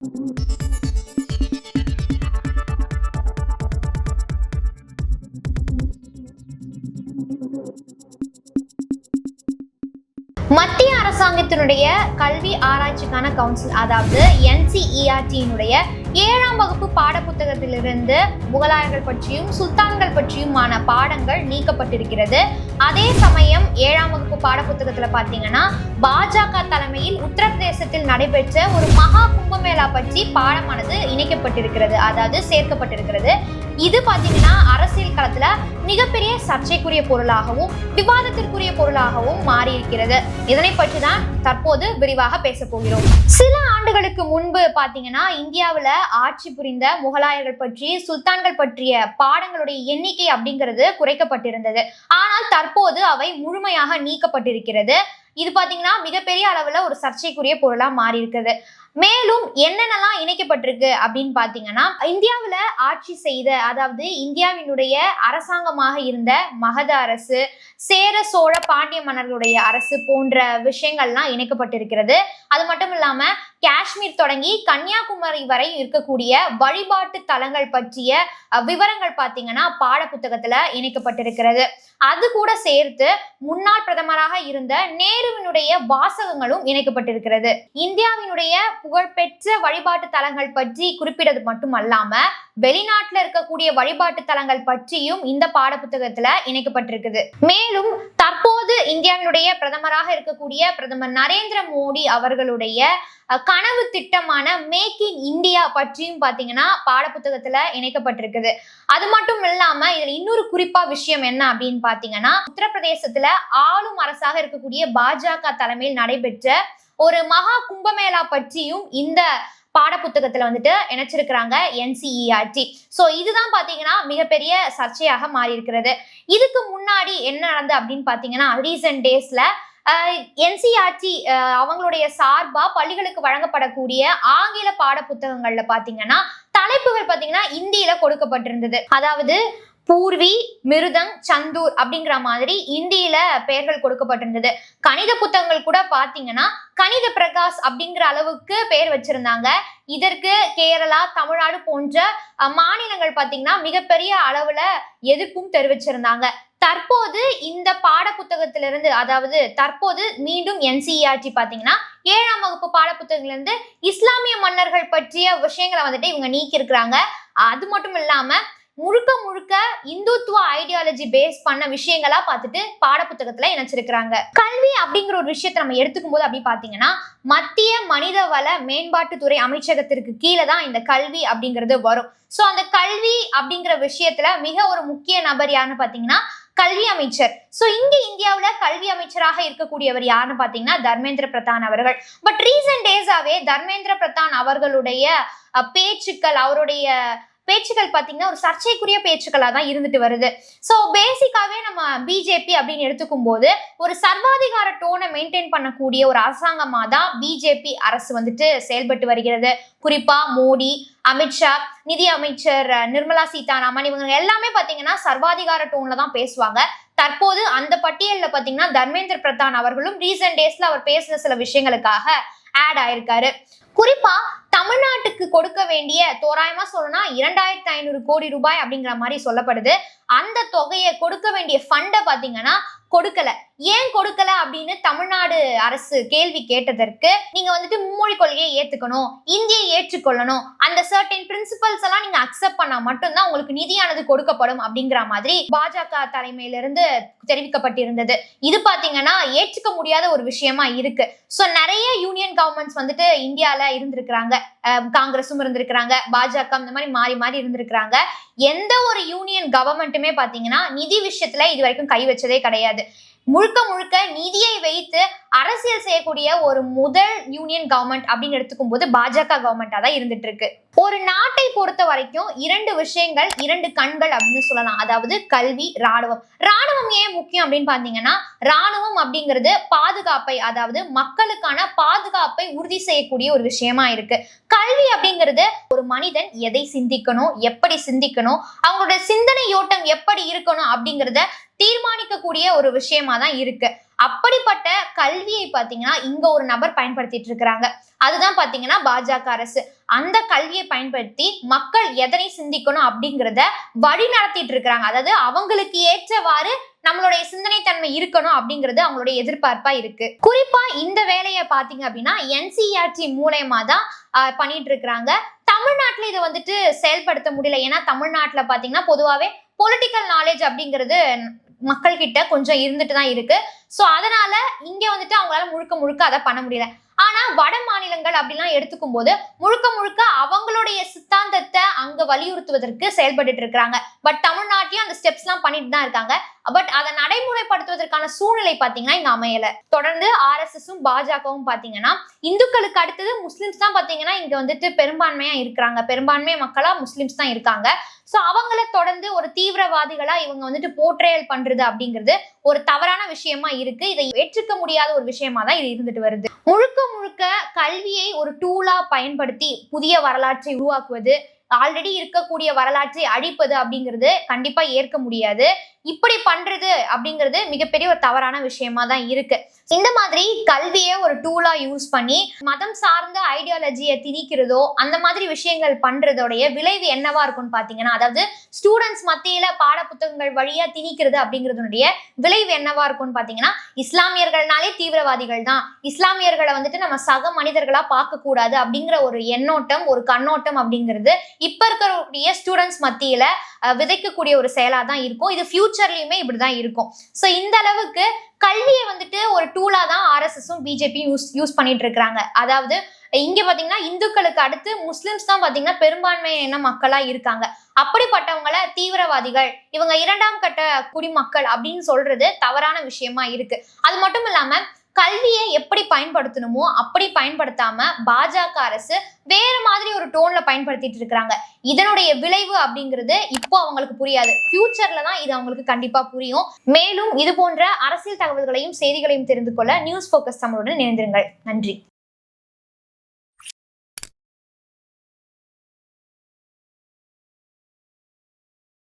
மத்திய அரசாங்கத்தினுடைய கல்வி ஆராய்ச்சிக்கான கவுன்சில், அதாவது NCERT-னுடைய 7ஆம் வகுப்பு பாடப்புத்தகத்திலிருந்து முகலாயர்கள் பற்றியும் சுல்தான்கள் பற்றியுமான பாடங்கள் நீக்கப்பட்டிருக்கிறது. அதே சமயம் 7ஆம் வகுப்பு பாடப்புத்தகத்துல பாத்தீங்கன்னா பாஜக தலைமையில் உத்தரப்பிரதேசத்தில் நடைபெற்ற ஒரு மகா கும்பமேளா பற்றி பாடமானது இணைக்கப்பட்டிருக்கிறது, அதாவது சேர்க்கப்பட்டிருக்கிறது. இது பாத்தீங்கன்னா அரசியல் களத்துல மிகப்பெரிய சர்ச்சைக்குரிய பொருளாகவும் விவாதத்திற்குரிய பொருளாகவும் மாறி இருக்கிறது. இதனை பற்றி தான் தற்போது விரிவாக பேச போகிறோம். சில ஆண்டுகளுக்கு முன்பு பாத்தீங்கன்னா இந்தியாவுல ஆட்சி புரிந்த முகலாயர்கள் பற்றி சுல்தான்கள் பற்றிய பாடங்களுடைய எண்ணிக்கை அப்படிங்கிறது குறைக்கப்பட்டிருந்தது. ஆனால் தற்போது அவை முழுமையாக நீக்கப்பட்டிருக்கிறது. இது பாத்தீங்கன்னா மிகப்பெரிய அளவுல ஒரு சர்ச்சைக்குரிய பொருளா மாறி இருக்குது. மேலும் என்னென்னலாம் இணைக்கப்பட்டிருக்கு அப்படின்னு பாத்தீங்கன்னா, இந்தியாவுல ஆட்சி செய்த, அதாவது இந்தியாவினுடைய அரசாங்கமாக இருந்த மகத அரசு, சேர சோழ பாண்டிய மன்னர்களுடைய அரசு போன்ற விஷயங்கள்லாம் இணைக்கப்பட்டிருக்கிறது. அது மட்டும் இல்லாம காஷ்மீர் தொடங்கி கன்னியாகுமரி வரை இருக்கக்கூடிய வழிபாட்டு தலங்கள் பற்றிய விவரங்கள் பாத்தீங்கன்னா பாட புத்தகத்துல இணைக்கப்பட்டிருக்கிறது. அது கூட சேர்த்து முன்னாள் பிரதமராக இருந்த நேருவினுடைய வாசகங்களும் இணைக்கப்பட்டிருக்கிறது. இந்தியாவினுடைய புகழ்பெற்ற வழிபாட்டு தலங்கள் பற்றி குறிப்பிட்டது மட்டுமல்லாம வெளிநாட்டுல இருக்கக்கூடிய வழிபாட்டு தலங்கள் பற்றியும் இந்த பாட புத்தகத்துல இணைக்கப்பட்டிருக்குது. மேலும் தற்போது இந்தியாவினுடைய பிரதமராக இருக்கக்கூடிய பிரதமர் நரேந்திர மோடி அவர்களுடைய கனவு திட்டமான மேக் இன் இந்தியா பற்றியும் பாத்தீங்கன்னா பாடப்புத்தகத்துல இணைக்கப்பட்டிருக்குது. அது மட்டும் இல்லாம இதுல இன்னொரு குறிப்பா விஷயம் என்ன அப்படின்னு பாத்தீங்கன்னா, உத்தரப்பிரதேசத்துல ஆளும் அரசாக இருக்கக்கூடிய பாஜக தலைமையில் நடைபெற்ற ஒரு மகா கும்பமேளா பற்றியும் இந்த பாடப்புத்தகத்துல வந்துட்டு இணைச்சிருக்கிறாங்க NCERT. சோ இதுதான் பாத்தீங்கன்னா மிகப்பெரிய சர்ச்சையாக மாறி இருக்கிறது. இதுக்கு முன்னாடி என்ன நடந்தது அப்படின்னு பாத்தீங்கன்னா, ரீசன்ட் டேஸ்ல NCERT அவங்களுடைய சார்பா பள்ளிகளுக்கு வழங்கப்படக்கூடிய ஆங்கில பாட புத்தகங்கள்ல பாத்தீங்கன்னா தலைப்புகள் பாத்தீங்கன்னா இந்தியில கொடுக்கப்பட்டிருந்தது. அதாவது பூர்வி, மிருதங், சந்தூர் அப்படிங்கிற மாதிரி இந்தியில பெயர்கள் கொடுக்கப்பட்டிருந்தது. கணித புத்தகங்கள் கூட பாத்தீங்கன்னா கணித பிரகாஷ் அப்படிங்கிற அளவுக்கு பெயர் வச்சிருந்தாங்க. இதற்கு கேரளா, தமிழ்நாடு போன்ற மாநிலங்கள் பாத்தீங்கன்னா மிகப்பெரிய அளவுல எதிர்ப்பும் தெரிவிச்சிருந்தாங்க. தற்போது இந்த பாட புத்தகத்திலிருந்து, அதாவது தற்போது மீண்டும் NCERT பாத்தீங்கன்னா 7ஆம் வகுப்பு பாட புத்தகத்திலிருந்து இஸ்லாமிய மன்னர்கள் பற்றிய விஷயங்களை வந்துட்டு இவங்க நீக்கி இருக்கிறாங்க. அது மட்டும் இல்லாம முழுக்க முழுக்க இந்துத்துவ ஐடியாலஜி பேஸ் பண்ண விஷயங்களா பார்த்துட்டு பாடப்புத்தகத்துல இணைச்சிருக்கிறாங்க. கல்வி அப்படிங்கிற ஒரு விஷயத்தை நம்ம எடுத்துக்கும் போது அப்படி பாத்தீங்கன்னா மத்திய மனிதவள மேம்பாட்டுத்துறை அமைச்சகத்திற்கு கீழே தான் இந்த கல்வி அப்படிங்கிறது வரும். சோ அந்த கல்வி அப்படிங்கிற விஷயத்துல மிக ஒரு முக்கிய நபர் யாருன்னு பாத்தீங்கன்னா கல்வி அமைச்சர். சோ இங்க இந்தியாவுல கல்வி அமைச்சராக இருக்கக்கூடியவர் யாருன்னு பாத்தீங்கன்னா தர்மேந்திர பிரதான் அவர்கள். பட் ரீசன்ட் டேஸாவே தர்மேந்திர பிரதான் அவர்களுடைய பேச்சுக்கள், அவருடைய பேச்சுக்கள் பாத்தீங்கன்னா ஒரு சர்ச்சைக்குரிய பேச்சுக்களா தான் இருந்துட்டு வருது. சோ பேசிக்காவே நம்ம பிஜேபி அப்படின்னு எடுத்துக்கும் போது ஒரு சர்வாதிகார டோனை மெயின்டைன் பண்ணக்கூடிய ஒரு அரசாங்கமா தான் பிஜேபி அரசு வந்துட்டு செயல்பட்டு வருகிறது. குறிப்பா மோடி, அமித்ஷா, நிதி அமைச்சர் நிர்மலா சீதாராமன் இவங்க எல்லாமே பாத்தீங்கன்னா சர்வாதிகார டோன்ல தான் பேசுவாங்க. தற்போது அந்த பட்டியல்ல பாத்தீங்கன்னா தர்மேந்திர பிரதான் அவர்களும் ரீசன்ட் டேஸ்ல அவர் பேசின சில விஷயங்களுக்காக ஆட் ஆயிருக்காரு. குறிப்பா தமிழ்நாட்டுக்கு கொடுக்க வேண்டிய, தோராயமா சொல்லணும்னா 2500 கோடி ரூபாய் அப்படிங்கிற மாதிரி சொல்லப்படுது. அந்த தொகையை கொடுக்க வேண்டிய ஃபண்டை பாத்தீங்கன்னா கொடுக்கல. ஏன் கொடுக்கல அப்படின்னு தமிழ்நாடு அரசு கேள்வி கேட்டதற்கு, நீங்க வந்துட்டு மும்மொழி கொள்கையை ஏத்துக்கணும், இந்தியை ஏற்றுக்கொள்ளணும், அந்த சர்டன் பிரின்சிபல்ஸ் எல்லாம் நீங்க அக்செப்ட் பண்ணா மட்டும்தான் உங்களுக்கு நிதியானது கொடுக்கப்படும் அப்படிங்கிற மாதிரி பாஜக தலைமையிலிருந்து தெரிவிக்கப்பட்டிருந்தது. இது பாத்தீங்கன்னா ஏற்றுக்க முடியாத ஒரு விஷயமா இருக்கு. சோ நிறைய யூனியன் கவர்மெண்ட்ஸ் வந்துட்டு இந்தியால இருந்திருக்கிறாங்க. காங்கிரஸும் இருந்திருக்கிறாங்க, பாஜக இந்த மாதிரி மாறி மாறி இருந்திருக்கிறாங்க. எந்த ஒரு யூனியன் கவர்மெண்ட்டுமே பாத்தீங்கன்னா நிதி விஷயத்துல இது வரைக்கும் கை வச்சதே கிடையாது. முழுக்க முழுக்க நிதியை வைத்து அரசியல் செய்யக்கூடிய ஒரு முதல் யூனியன் கவர்மெண்ட் அப்படின்னு எடுத்துக்கும் போது பாஜக கவர்மெண்டா தான் இருந்துட்டு இருக்கு. ஒரு நாட்டை பொறுத்த வரைக்கும் 2 விஷயங்கள், 2 கண்கள் அப்படின்னு சொல்லலாம். அதாவது கல்வி, ராணுவம். ராணுவம் ஏன் முக்கியம் அப்படின்னு பாத்தீங்கன்னா, ராணுவம் அப்படிங்கிறது பாதுகாப்பை, அதாவது மக்களுக்கான பாதுகாப்பை உறுதி செய்யக்கூடிய ஒரு விஷயமா இருக்கு. கல்வி அப்படிங்கிறது ஒரு மனிதன் எதை சிந்திக்கணும், எப்படி சிந்திக்கணும், அவங்களோட சிந்தனை ஓட்டம் எப்படி இருக்கணும் அப்படிங்கிறத தீர்மானிக்கக்கூடிய ஒரு விஷயமா தான் இருக்கு. அப்படிப்பட்ட கல்வியை பாத்தீங்கன்னா இங்க ஒரு நபர் பயன்படுத்திட்டு இருக்கிறாங்க. அதுதான் பாத்தீங்கன்னா பாஜக அரசு. அந்த கல்வியை பயன்படுத்தி மக்கள் எதனை சிந்திக்கணும் அப்படிங்கிறத வழி நடத்திட்டு இருக்கிறாங்க. அதாவது அவங்களுக்கு ஏற்றவாறு நம்மளுடைய சிந்தனை தன்மை இருக்கணும் அப்படிங்கிறது அவங்களுடைய எதிர்பார்ப்பா இருக்கு. குறிப்பா இந்த வேலையை பாத்தீங்க அப்படின்னா NCERT மூலயமா தான் பண்ணிட்டு இருக்கிறாங்க. தமிழ்நாட்டுல இதை வந்துட்டு செயல்படுத்த முடியல. ஏன்னா தமிழ்நாட்டுல பாத்தீங்கன்னா பொதுவாவே பொலிட்டிக்கல் நாலேஜ் அப்படிங்கிறது மக்கள் கிட்ட கொஞ்சம் இருந்துட்டு தான் இருக்கு. சோ அதனால இங்க வந்துட்டு அவங்களால முழுக்க அதை பண்ண முடியல. ஆனா வட மாநிலங்கள் அப்படிலாம் எடுத்துக்கும் போது முழுக்க அவங்களுடைய சித்தாந்தத்தை அங்க வலியுறுத்துவதற்கு செயல்பட்டு இருக்காங்க. பட் தமிழ்நாட்டிலும் அந்த ஸ்டெப்ஸ் எல்லாம் பண்ணிட்டு தான் இருக்காங்க. பட் அதை நடைமுறைப்படுத்துவதற்கான சூழ்நிலை பாத்தீங்கன்னா இங்க அமையல. தொடர்ந்து RSSம் பாஜகவும் பாத்தீங்கன்னா இந்துக்களுக்கு அடுத்தது முஸ்லிம்ஸ் தான் பாத்தீங்கன்னா இங்க வந்துட்டு பெரும்பான்மையா இருக்கிறாங்க. பெரும்பான்மை மக்களா முஸ்லிம்ஸ் தான் இருக்காங்க. சோ அவங்கள தொடர்ந்து ஒரு தீவிரவாதிகளா இவங்க வந்துட்டு போர்ட்ரேல் பண்றது அப்படிங்கிறது ஒரு தவறான விஷயமா இருக்கு. இதை ஏற்றுக்க முடியாத ஒரு விஷயமா தான் இது இருந்துட்டு வருது. முழுக்க கல்வியை ஒரு டூலா பயன்படுத்தி புதிய வரலாற்றை உருவாக்குவது, ஆல்ரெடி இருக்கக்கூடிய வரலாற்றை அழிப்பது அப்படிங்கிறது கண்டிப்பா ஏற்க முடியாது. இப்படி பண்றது அப்படிங்கிறது மிகப்பெரிய ஒரு தவறான விஷயமா தான் இருக்கு. இந்த மாதிரி கல்வியை ஒரு டூலா யூஸ் பண்ணி மதம் சார்ந்த ஐடியாலஜியை திணிக்கிறதோ அந்த மாதிரி விஷயங்கள் பண்றதோடைய விளைவு என்னவா இருக்கும்னு பாத்தீங்கன்னா, அதாவது ஸ்டூடெண்ட்ஸ் மத்தியில பாட புத்தகங்கள் வழியா திணிக்கிறது அப்படிங்கிறதுடைய விளைவு என்னவா இருக்கும்னு பாத்தீங்கன்னா, இஸ்லாமியர்கள்னாலே தீவிரவாதிகள் தான், இஸ்லாமியர்களை வந்துட்டு நம்ம சக மனிதர்களா பார்க்க கூடாது அப்படிங்கிற ஒரு எண்ணோட்டம், ஒரு கண்ணோட்டம் அப்படிங்கிறது இப்ப இருக்கக்கூடிய ஸ்டூடெண்ட்ஸ் மத்தியில விதைக்கக்கூடிய ஒரு செயலா தான் இருக்கும். இது ஃபியூச்சர்லயுமே இப்படிதான் இருக்கும். சோ இந்த அளவுக்கு கல்வியை வந்துட்டு ஒரு டூலா தான் RSSம் BJPயும் யூஸ் பண்ணிட்டு இருக்காங்க. அதாவது இங்க பாத்தீங்கன்னா இந்துக்களுக்கு அடுத்து முஸ்லிம்ஸ் தான் பாத்தீங்கன்னா பெரும்பான்மையான மக்களா இருக்காங்க. அப்படிப்பட்டவங்களை தீவிரவாதிகள், இவங்க 2ஆம் கட்ட குடிமக்கள் அப்படின்னு சொல்றது தவறான விஷயமா இருக்கு. அது மட்டும் இல்லாம கல்வியை எப்படி பயன்படுத்தணுமோ அப்படி பயன்படுத்தாம பாஜக அரசு வேற மாதிரி ஒரு டோன்ல பயன்படுத்திட்டு இருக்காங்க. இதனுடைய விளைவு அப்படிங்கிறது இப்போ அவங்களுக்கு புரியாது. ஃபியூச்சர்ல தான் இது அவங்களுக்கு கண்டிப்பா புரியும். மேலும் இது போன்ற அரசியல் தகவல்களையும் செய்திகளையும் தெரிந்து கொள்ள நியூஸ் ஃபோக்கஸ் தமிழுடன் இணைந்திருங்கள். நன்றி.